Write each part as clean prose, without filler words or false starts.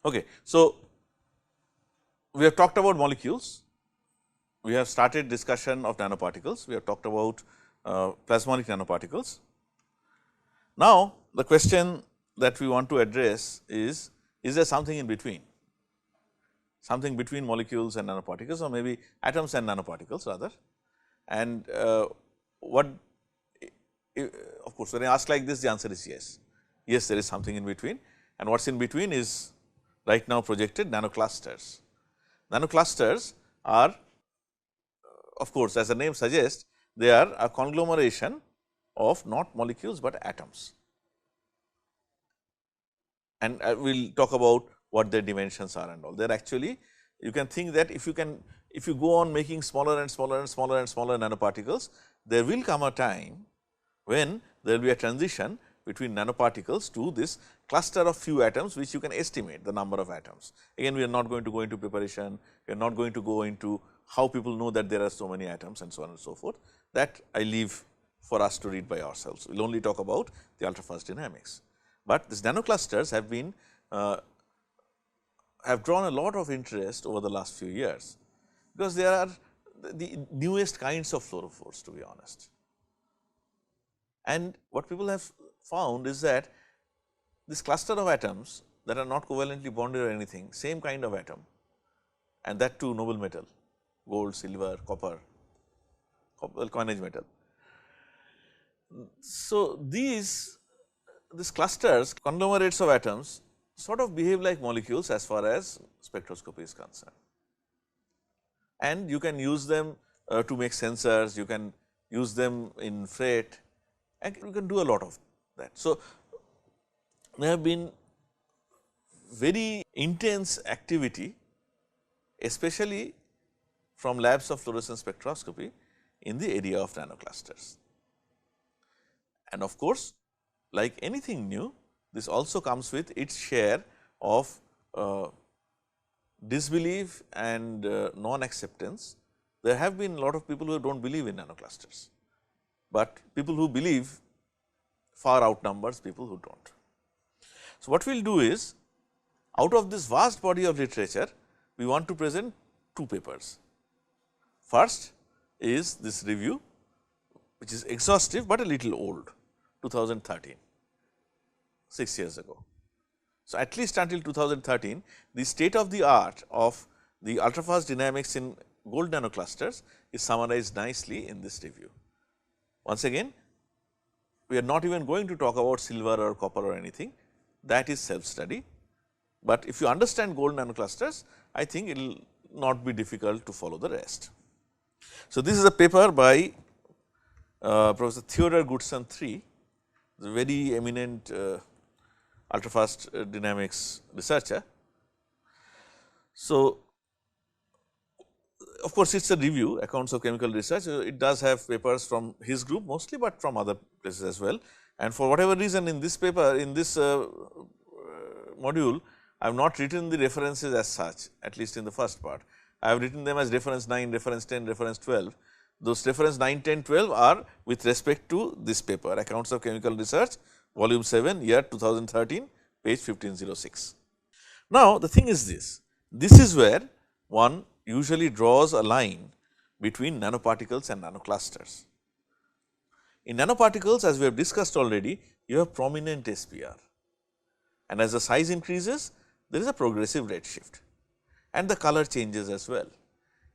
Okay. So, we have talked about molecules, we have started discussion of nanoparticles, we have talked about plasmonic nanoparticles. Now, the question that we want to address is there something in between? Something between molecules and nanoparticles, or maybe atoms and nanoparticles rather. And what, of course, when I ask like this, the answer is yes. Yes, there is something in between, and what is in between is right now projected nanoclusters. Nanoclusters are, of course, as the name suggests, they are a conglomeration of not molecules, but atoms. And we will talk about what their dimensions are and all. They are actually, you can think that if you go on making smaller and smaller and smaller and smaller nanoparticles, there will come a time when there will be a transition between nanoparticles to this cluster of few atoms, which you can estimate the number of atoms. Again, we are not going to go into preparation, we are not going to go into how people know that there are so many atoms and so on and so forth. That I leave for us to read by ourselves. We will only talk about the ultrafast dynamics. But these nanoclusters have been have drawn a lot of interest over the last few years, because they are the newest kinds of fluorophores, to be honest. And what people have found is that this cluster of atoms that are not covalently bonded or anything, same kind of atom, and that too noble metal, gold, silver, copper, coinage metal. So, these clusters, conglomerates of atoms, sort of behave like molecules as far as spectroscopy is concerned. And you can use them to make sensors, you can use them in freight, and you can do a lot of that. So, there have been very intense activity, especially from labs of fluorescence spectroscopy in the area of nanoclusters. And of course, like anything new, this also comes with its share of disbelief and non-acceptance. There have been a lot of people who do not believe in nanoclusters, but people who believe far outnumbers people who do not. So, what we will do is, out of this vast body of literature, we want to present two papers. First is this review, which is exhaustive, but a little old, 2013, 6 years ago. So, at least until 2013, the state of the art of the ultrafast dynamics in gold nanoclusters is summarized nicely in this review. Once again, we are not even going to talk about silver or copper or anything, that is self study. But if you understand gold nanoclusters, I think it will not be difficult to follow the rest. So, this is a paper by Professor Theodor Goodson III, the very eminent ultrafast dynamics researcher. So, of course, it is a review, accounts of chemical research. It does have papers from his group mostly, but from other places as well. And for whatever reason, in this paper, in this module, I have not written the references as such, at least in the first part. I have written them as reference 9, reference 10, reference 12. Those reference 9, 10, 12 are with respect to this paper, Accounts of Chemical Research, volume 7, year 2013, page 1506. Now, the thing is this is where one usually draws a line between nanoparticles and nanoclusters. In nanoparticles, as we have discussed already, you have prominent SPR, and as the size increases, there is a progressive redshift, and the color changes as well.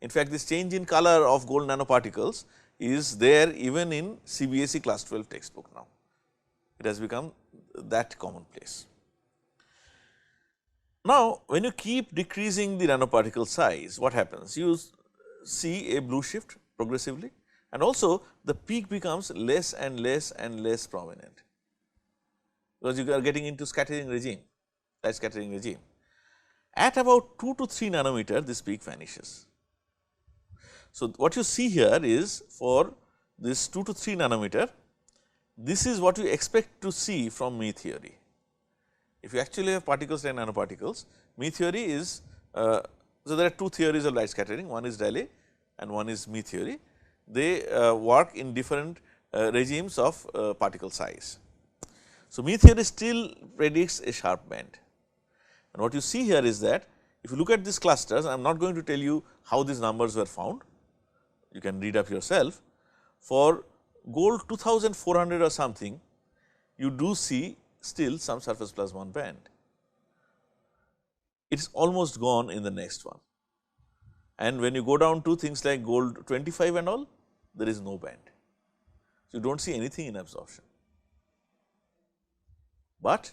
In fact, this change in color of gold nanoparticles is there even in CBSE class 12 textbook now. It has become that commonplace. Now, when you keep decreasing the nanoparticle size, what happens? You see a blue shift progressively, and also the peak becomes less and less and less prominent, because you are getting into scattering regime, light scattering regime. At about 2 to 3 nanometer, this peak vanishes. So, what you see here is for this 2 to 3 nanometer, this is what you expect to see from Mie theory. If you actually have particles and nanoparticles, Mie theory is, so there are two theories of light scattering, one is Rayleigh and one is Mie theory. They work in different regimes of particle size. So, Mie theory still predicts a sharp bend, And what you see here is that if you look at these clusters, I am not going to tell you how these numbers were found, you can read up yourself. For gold 2400 or something, you do see still some surface plasmon band. It is almost gone in the next one. And when you go down to things like gold 25 and all, there is no band. So, you do not see anything in absorption, but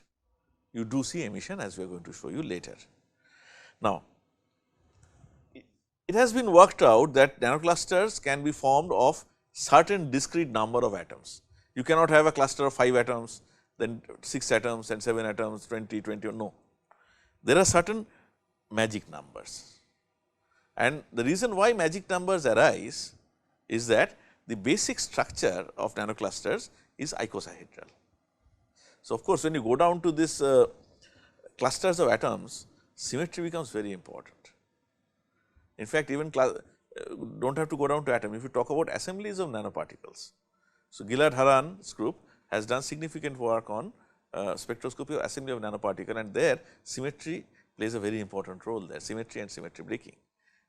you do see emission, as we are going to show you later. Now, it has been worked out that nanoclusters can be formed of certain discrete number of atoms. You cannot have a cluster of 5 atoms, then 6 atoms and 7 atoms, 20, no. There are certain magic numbers. And the reason why magic numbers arise is that the basic structure of nanoclusters is icosahedral. So, of course, when you go down to this clusters of atoms, symmetry becomes very important. In fact, even do not have to go down to atom, if you talk about assemblies of nanoparticles. So, Gillard-Haran's group has done significant work on spectroscopy of assembly of nanoparticle, and there symmetry plays a very important role there, symmetry and symmetry breaking.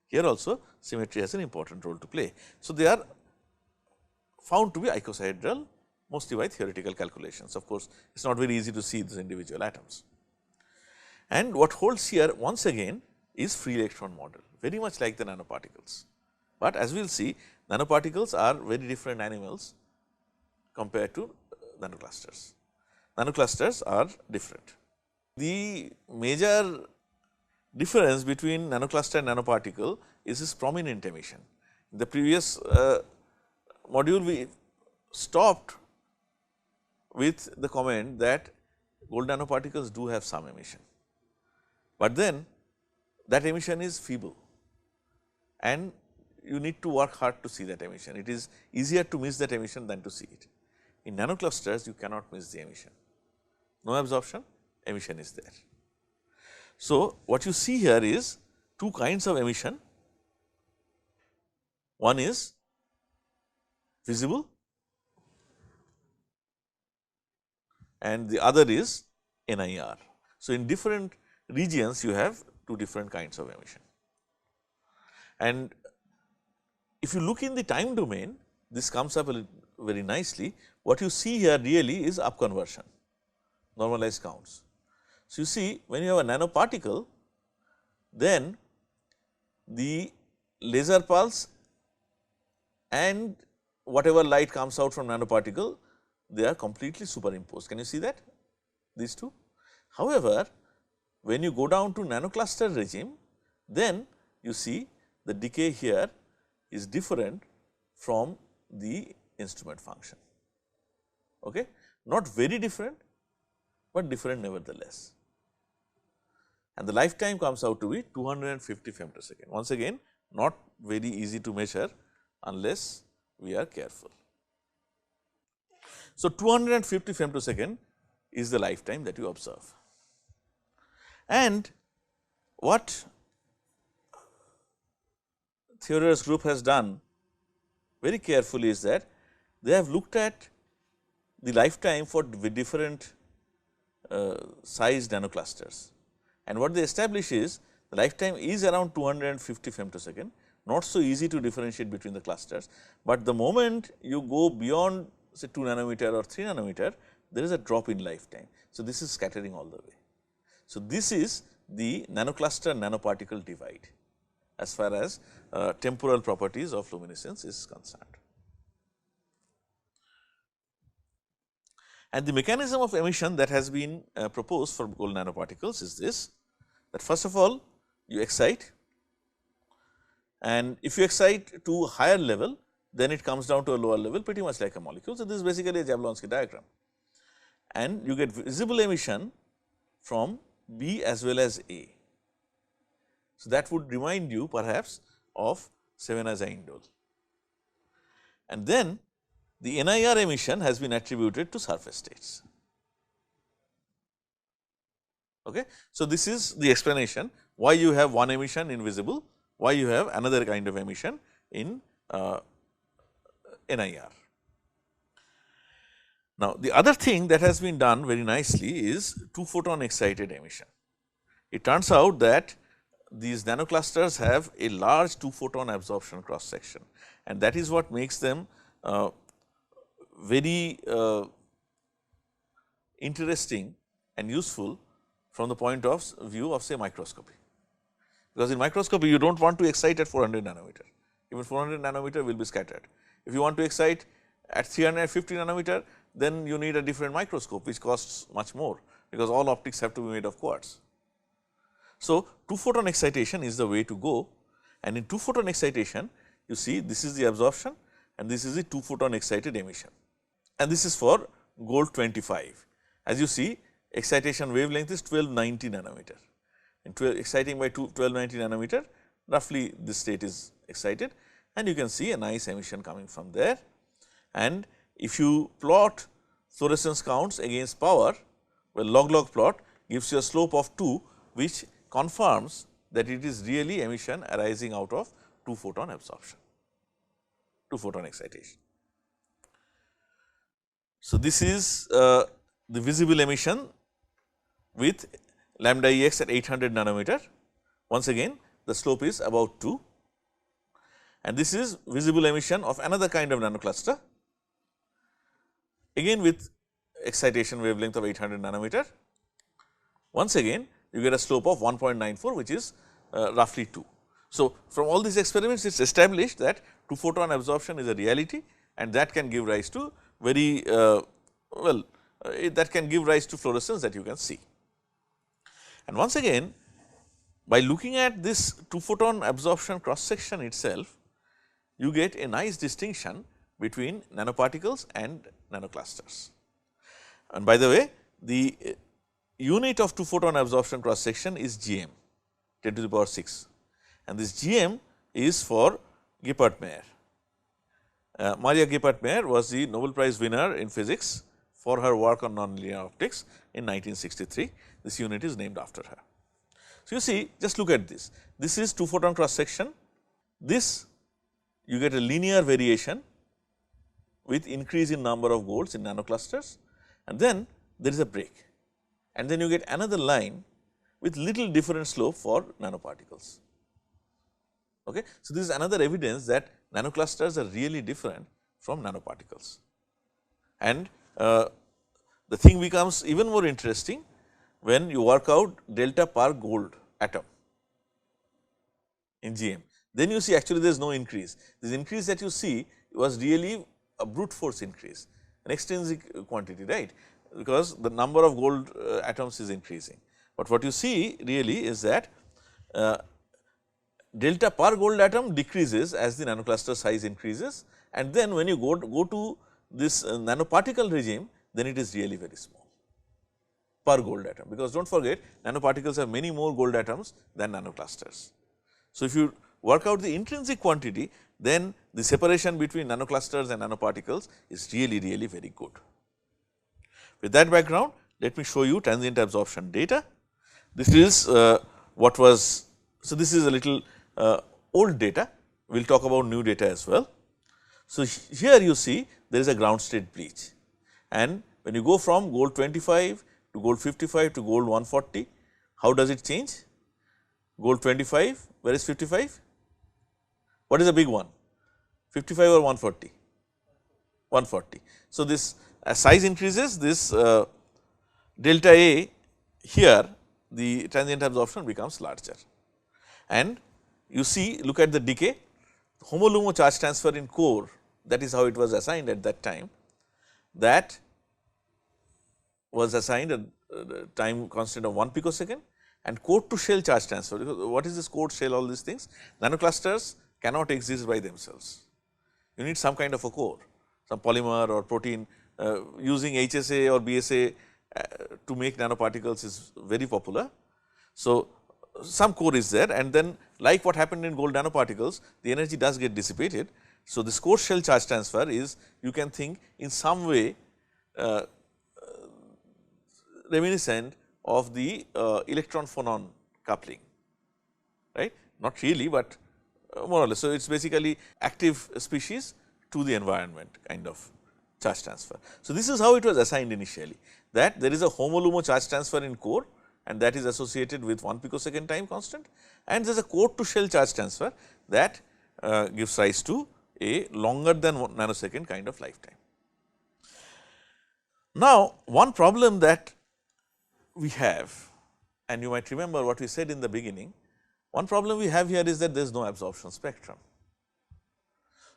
Here also symmetry has an important role to play. So, they are found to be icosahedral mostly by theoretical calculations. Of course, it is not very easy to see these individual atoms. And what holds here once again is free electron model, very much like the nanoparticles. But as we will see, nanoparticles are very different animals compared to nanoclusters. Nanoclusters are different. The major difference between nanocluster and nanoparticle is its prominent emission. In the previous module, we stopped with the comment that gold nanoparticles do have some emission, but then that emission is feeble and you need to work hard to see that emission. It is easier to miss that emission than to see it. In nanoclusters, you cannot miss the emission, no absorption, emission is there. So, what you see here is two kinds of emission. One is visible and the other is NIR. So, in different regions you have two different kinds of emission. And if you look in the time domain, this comes up very nicely. What you see here really is upconversion, normalized counts. So, you see when you have a nanoparticle, then the laser pulse and whatever light comes out from nanoparticle, they are completely superimposed. Can you see that, these two? However, when you go down to nanocluster regime, then you see the decay here is different from the instrument function. Okay? Not very different, but different nevertheless. And the lifetime comes out to be 250 femtosecond. Once again, not very easy to measure unless we are careful. So, 250 femtosecond is the lifetime that you observe. And what Theodore's group has done very carefully is that they have looked at the lifetime for different sized nanoclusters, and what they establish is the lifetime is around 250 femtosecond, not so easy to differentiate between the clusters, but the moment you go beyond say 2 nanometer or 3 nanometer, there is a drop in lifetime. So, this is scattering all the way. So, this is the nanocluster nanoparticle divide as far as temporal properties of luminescence is concerned. And the mechanism of emission that has been proposed for gold nanoparticles is this, that first of all you excite, and if you excite to higher level, then it comes down to a lower level pretty much like a molecule. So, this is basically a Jablonski diagram, and you get visible emission from B as well as A. So, that would remind you perhaps of 7-as indole, and then the NIR emission has been attributed to surface states. Okay. So, this is the explanation why you have one emission in visible, why you have another kind of emission in NIR. Now, the other thing that has been done very nicely is 2 photon excited emission. It turns out that these nanoclusters have a large 2 photon absorption cross section, and that is what makes them very interesting and useful from the point of view of say microscopy. Because in microscopy you do not want to excite at 400 nanometer, even 400 nanometer will be scattered. If you want to excite at 350 nanometer, then you need a different microscope which costs much more, because all optics have to be made of quartz. So, 2 photon excitation is the way to go, and in 2 photon excitation you see this is the absorption and this is the 2 photon excited emission, and this is for gold 25. As you see, excitation wavelength is 1290 nanometer, and exciting by 1290 nanometer, roughly this state is excited, and you can see a nice emission coming from there. And if you plot fluorescence counts against power, well, log plot gives you a slope of 2, which confirms that it is really emission arising out of 2 photon absorption, 2 photon excitation. So, this is the visible emission with lambda Ex at 800 nanometer. Once again, the slope is about 2, and this is visible emission of another kind of nanocluster, again with excitation wavelength of 800 nanometer. Once again, you get a slope of 1.94, which is roughly 2. So, from all these experiments, it is established that 2 photon absorption is a reality, and that can give rise to very that can give rise to fluorescence that you can see. And once again, by looking at this 2 photon absorption cross section itself, you get a nice distinction between nanoparticles and nanoclusters. And by the way, the unit of 2 photon absorption cross section is GM, 10 to the power 6, and this GM is for Geppert-Mayer. Maria Geppert-Mayer was the Nobel Prize winner in physics for her work on nonlinear optics in 1963. This unit is named after her. So, you see, just look at this. This is 2 photon cross section. This you get a linear variation with increase in number of golds in nanoclusters, and then there is a break, and then you get another line with little different slope for nanoparticles. Okay. So, this is another evidence that nanoclusters are really different from nanoparticles, and the thing becomes even more interesting when you work out delta per gold atom in GM. Then you see actually there is no increase. This increase that you see was really a brute force increase, an extrinsic quantity, right, because the number of gold atoms is increasing. But what you see really is that delta per gold atom decreases as the nanocluster size increases, and then when you go to this nanoparticle regime, then it is really very small per gold atom, because do not forget nanoparticles have many more gold atoms than nanoclusters. So, if you work out the intrinsic quantity, then the separation between nanoclusters and nanoparticles is really very good. With that background, let me show you transient absorption data. This is what was, so this is a little old data, we will talk about new data as well. So, here you see there is a ground state bleach, and when you go from gold 25 to gold 55 to gold 140, how does it change? Gold 25, where is 55? What is the big one? 55 or 140? 140. So, this as size increases, this delta A here, the transient absorption becomes larger, and you see, look at the decay, homolumo charge transfer in core, that is how it was assigned at that time. That was assigned a time constant of 1 picosecond, and core to shell charge transfer. Because what is this core shell, all these things? Nanoclusters cannot exist by themselves. You need some kind of a core, some polymer or protein. Using HSA or BSA to make nanoparticles is very popular. So, some core is there, and then like what happened in gold nanoparticles, the energy does get dissipated. So, this core shell charge transfer is, you can think, in some way reminiscent of the electron phonon coupling, right, not really, but more or less. So, it is basically active species to the environment kind of charge transfer. So, this is how it was assigned initially, that there is a homolumo charge transfer in core and that is associated with 1 picosecond time constant, and there is a core to shell charge transfer that gives rise to a longer than 1 nanosecond kind of lifetime. Now, one problem that we have, and you might remember what we said in the beginning, one problem we have here is that there is no absorption spectrum.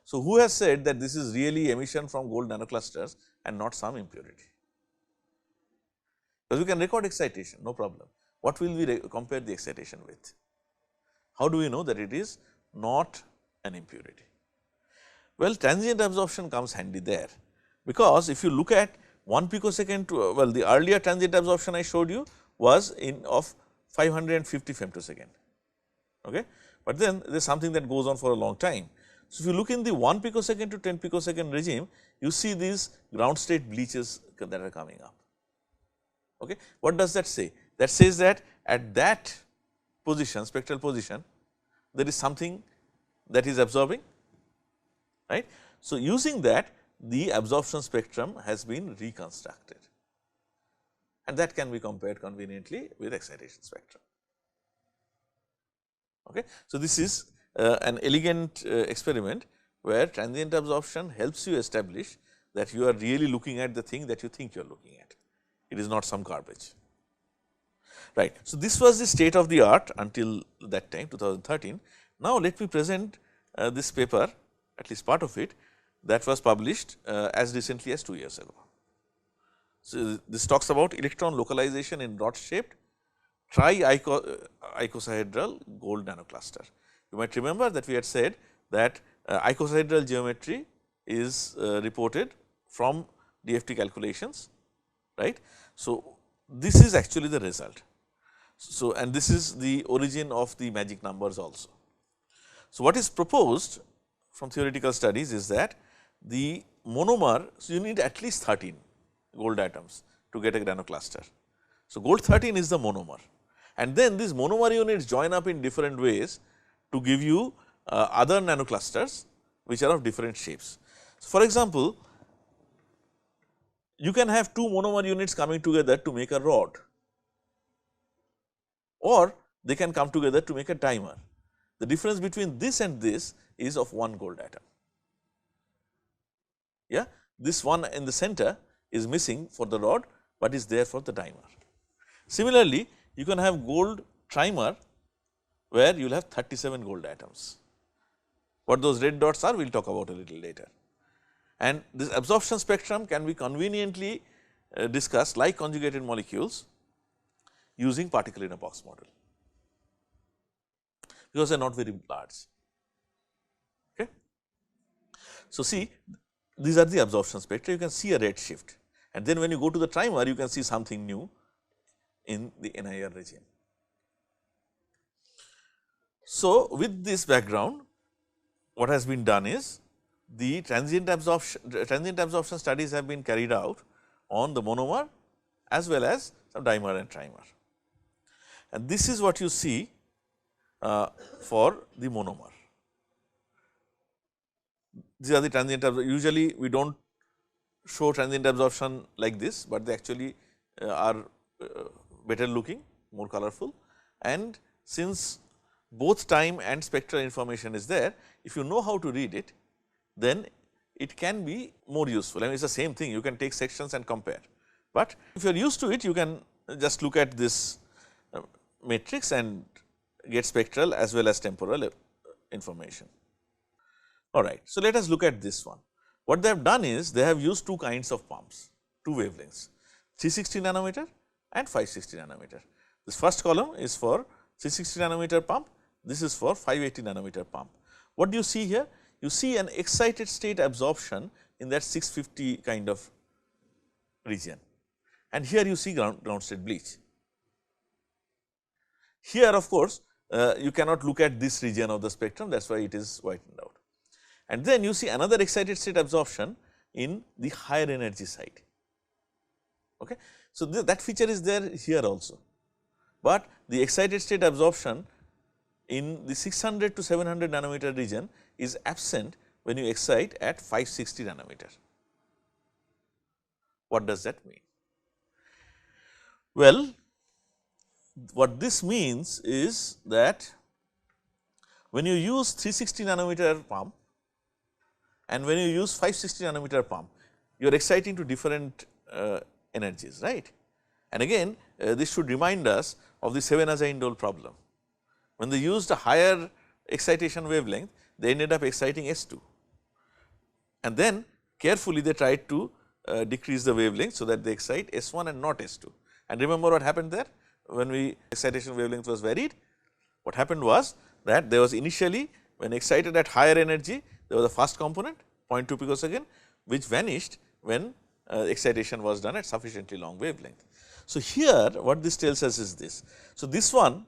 So, who has said that this is really emission from gold nanoclusters and not some impurity? Because we can record excitation, no problem. What will we compare the excitation with? How do we know that it is not an impurity? Well, transient absorption comes handy there, because if you look at 1 picosecond to, well, the earlier transient absorption I showed you was of 550 femtosecond, okay. But then there is something that goes on for a long time. So, if you look in the 1 picosecond to 10 picosecond regime, you see these ground state bleaches that are coming up, okay. What does that say? That says that at that position, spectral position, there is something that is absorbing, right. So, using that, the absorption spectrum has been reconstructed, and that can be compared conveniently with excitation spectrum, okay. So, this is an elegant experiment where transient absorption helps you establish that you are really looking at the thing that you think you are looking at. It is not some garbage, right. So, this was the state of the art until that time, 2013. Now, let me present this paper, at least part of it, that was published as recently as 2 years ago. So, this talks about electron localization in rod shaped tri-icosahedral gold nanocluster. You might remember that we had said that icosahedral geometry is reported from DFT calculations, right. So, this is actually the result. So, and this is the origin of the magic numbers also. So, what is proposed from theoretical studies is that the monomer, so you need at least 13 gold atoms to get a nanocluster. So, gold 13 is the monomer, and then these monomer units join up in different ways to give you other nanoclusters which are of different shapes. So, for example, you can have 2 monomer units coming together to make a rod, or they can come together to make a dimer. The difference between this and this is of 1 gold atom. Yeah, this one in the center is missing for the rod, but is there for the dimer. Similarly, you can have gold trimer where you will have 37 gold atoms. What those red dots are, we will talk about a little later. And this absorption spectrum can be conveniently discussed like conjugated molecules using particle in a box model, because they are not very large. Okay. So, see, these are the absorption spectra, you can see a red shift, and then when you go to the trimer, you can see something new in the NIR regime. So, with this background, what has been done is the transient absorption studies have been carried out on the monomer as well as some dimer and trimer, and this is what you see for the monomer. These are the transient absorption. Usually, we do not show transient absorption like this, but they actually are better looking, more colorful, and since both time and spectral information is there, if you know how to read it, then it can be more useful. I mean, it is the same thing, you can take sections and compare, but if you are used to it, you can just look at this matrix and get spectral as well as temporal information. Alright, so let us look at this one. What they have done is they have used 2 kinds of pumps, 2 wavelengths, 360 nanometer and 560 nanometer. This first column is for 360 nanometer pump, this is for 580 nanometer pump. What do you see here? You see an excited state absorption in that 650 kind of region, and here you see ground state bleach. Here, of course, you cannot look at this region of the spectrum, that is why it is whitened out. And then you see another excited state absorption in the higher energy side. Okay. So, that feature is there here also, but the excited state absorption in the 600 to 700 nanometer region is absent when you excite at 560 nanometer. What does that mean? Well, what this means is that when you use 360 nanometer pump and when you use 560 nanometer pump, you are exciting to different energies, right. And again this should remind us of the 7-azindole problem. When they used a higher excitation wavelength, they ended up exciting S2, and then carefully they tried to decrease the wavelength so that they excite S1 and not S2. And remember what happened there when excitation wavelength was varied? What happened was that there was initially, when excited at higher energy, there was a fast component 0.2 picosecond, which vanished when excitation was done at sufficiently long wavelength. So, here what this tells us is this. So, this one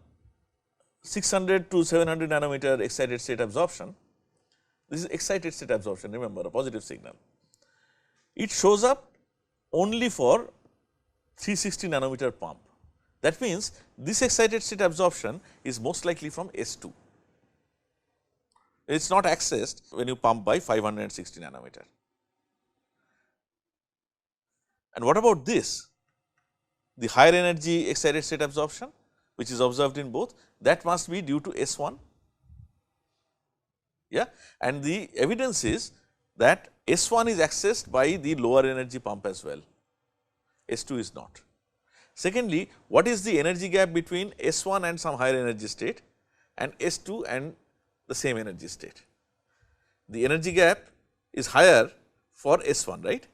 600 to 700 nanometer excited state absorption, this is excited state absorption, remember, a positive signal. It shows up only for 360 nanometer pump. That means, this excited state absorption is most likely from S2. It is not accessed when you pump by 560 nanometer. And what about this? The higher energy excited state absorption, which is observed in both, that must be due to S1. Yeah, and the evidence is that S1 is accessed by the lower energy pump as well, S2 is not. Secondly, what is the energy gap between S1 and some higher energy state and S2 and the same energy state? The energy gap is higher for S1, right.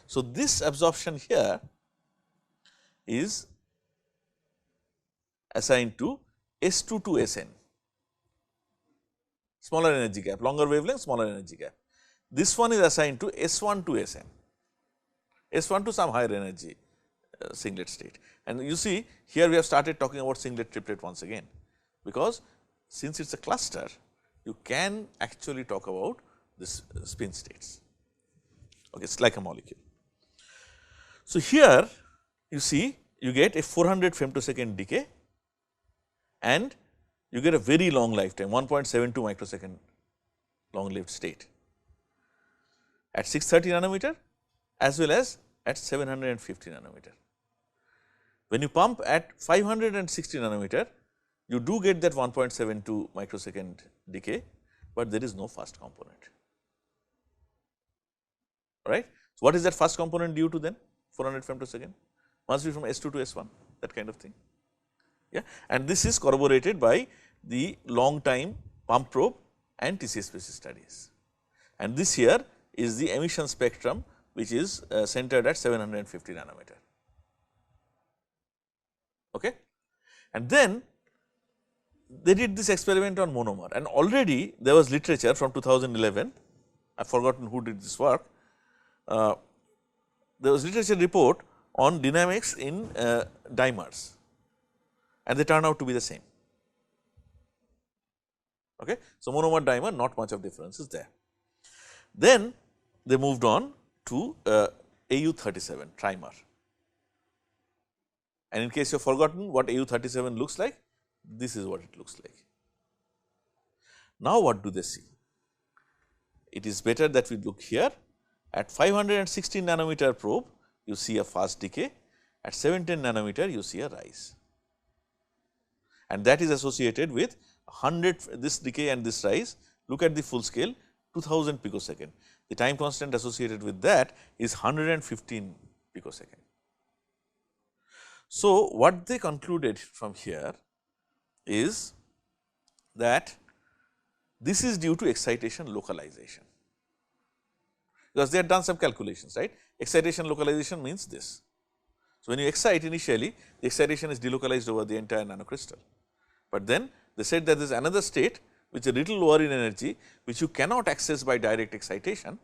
So, this absorption here is assigned to S2 to Sn, smaller energy gap, longer wavelength, smaller energy gap. This one is assigned to S1 to Sn, S1 to some higher energy singlet state. And you see here we have started talking about singlet triplet once again, because since it is a cluster, you can actually talk about this spin states. Okay, it is like a molecule. So, here you see you get a 400 femtosecond decay and you get a very long lifetime, 1.72 microsecond long lived state at 630 nanometer as well as at 750 nanometer. When you pump at 560 nanometer, you do get that 1.72 microsecond decay, but there is no fast component, right. So, what is that fast component due to then? 400 femtosecond must be from S2 to S1, that kind of thing. Yeah, and this is corroborated by the long time pump probe and TCS species studies. And this here is the emission spectrum, which is centered at 750 nanometer. Okay. And then they did this experiment on monomer, and already there was literature from 2011, I have forgotten who did this work. There was literature report on dynamics in dimers, and they turn out to be the same. Okay. So, monomer dimer, not much of difference is there. Then they moved on to AU37 trimer, and in case you have forgotten what AU37 looks like, this is what it looks like. Now, what do they see? It is better that we look here. At 516 nanometer probe, you see a fast decay, at 710 nanometer you see a rise, and that is associated with 100, this decay and this rise. Look at the full scale, 2000 picosecond. The time constant associated with that is 115 picosecond. So, what they concluded from here is that this is due to excitation localization, because they had done some calculations, right. Excitation localization means this. So, when you excite initially, the excitation is delocalized over the entire nanocrystal, but then they said that there is another state which is a little lower in energy, which you cannot access by direct excitation,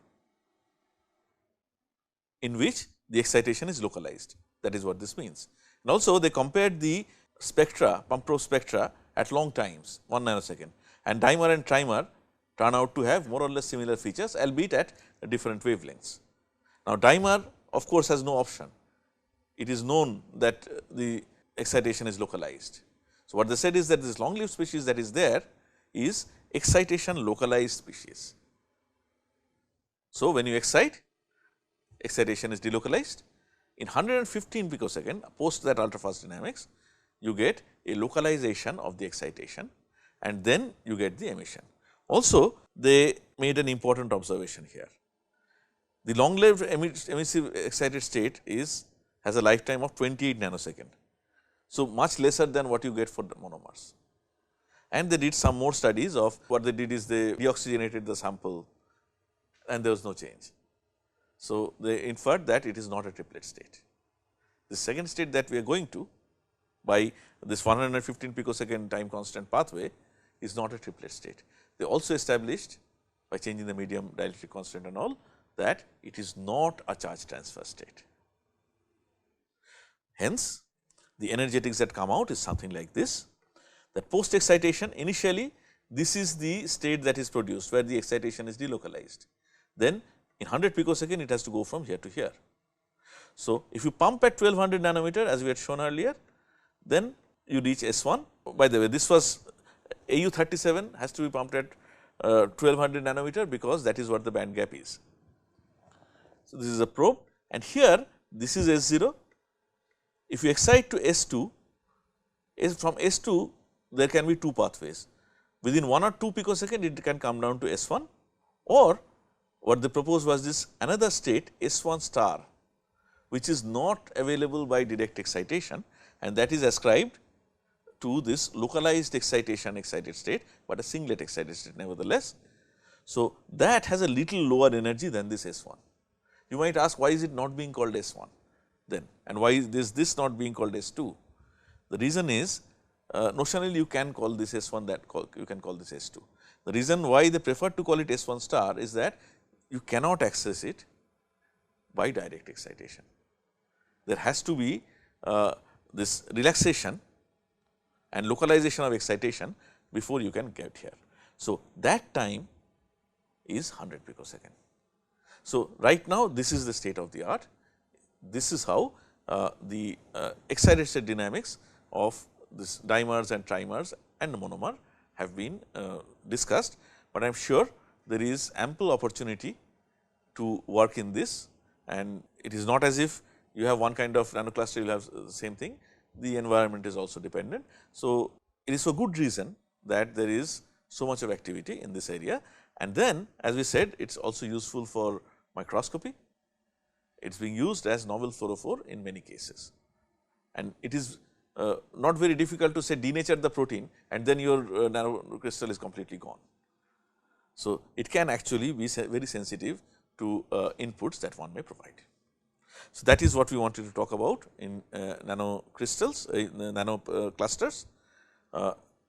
in which the excitation is localized. That is what this means. And also they compared the spectra, pump probe spectra at long times, 1 nanosecond, and dimer and trimer turn out to have more or less similar features, albeit at different wavelengths. Now, dimer of course has no option. It is known that the excitation is localized. So, what they said is that this long lived species that is there is excitation localized species. So, when you excite, excitation is delocalized. In 115 picosecond post that ultrafast dynamics, you get a localization of the excitation and then you get the emission. Also, they made an important observation here. The long lived emissive excited state has a lifetime of 28 nanosecond. So, much lesser than what you get for the monomers. And they did some more studies of what they did is they deoxygenated the sample and there was no change. So, they inferred that it is not a triplet state. The second state that we are going to by this 115 picosecond time constant pathway is not a triplet state. They also established by changing the medium dielectric constant and all that it is not a charge transfer state. Hence, the energetics that come out is something like this, that post excitation initially this is the state that is produced where the excitation is delocalized. Then in 100 picosecond it has to go from here to here. So, if you pump at 1200 nanometer as we had shown earlier, then you reach S1. By the way, this was AU37 has to be pumped at 1200 nanometer because that is what the band gap is. So, this is a probe and here this is S0. If you excite to S2, from S2 there can be two pathways. Within 1 or 2 picosecond it can come down to S1 or what they proposed was this another state S1 star, which is not available by direct excitation and that is ascribed to this localized excited state, but a singlet excited state nevertheless. So, that has a little lower energy than this S1. You might ask why is it not being called S1 then and why is this not being called S2? The reason is notionally you can call this S1 you can call this S2. The reason why they prefer to call it S1 star is that you cannot access it by direct excitation. There has to be this relaxation and localization of excitation before you can get here. So, that time is 100 picosecond. So, right now this is the state of the art. This is how the excited state dynamics of this dimers and trimers and monomer have been discussed, but I am sure there is ample opportunity to work in this and it is not as if you have one kind of nanocluster, you will have the same thing, the environment is also dependent. So, it is for good reason that there is so much of activity in this area and then as we said it is also useful for microscopy, it is being used as novel fluorophore in many cases and it is not very difficult to say denature the protein and then your nanocrystal is completely gone. So, it can actually be very sensitive to inputs that one may provide. So, that is what we wanted to talk about in nanocrystals, nanoclusters.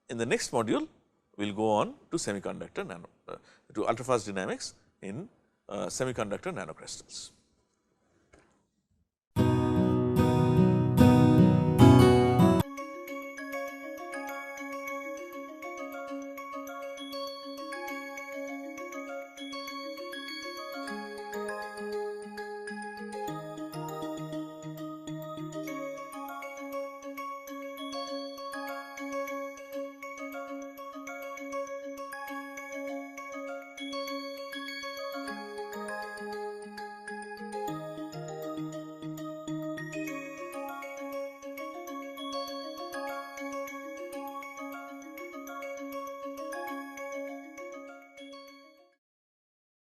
In the next module, we will go on to semiconductor to ultrafast dynamics in semiconductor nanocrystals.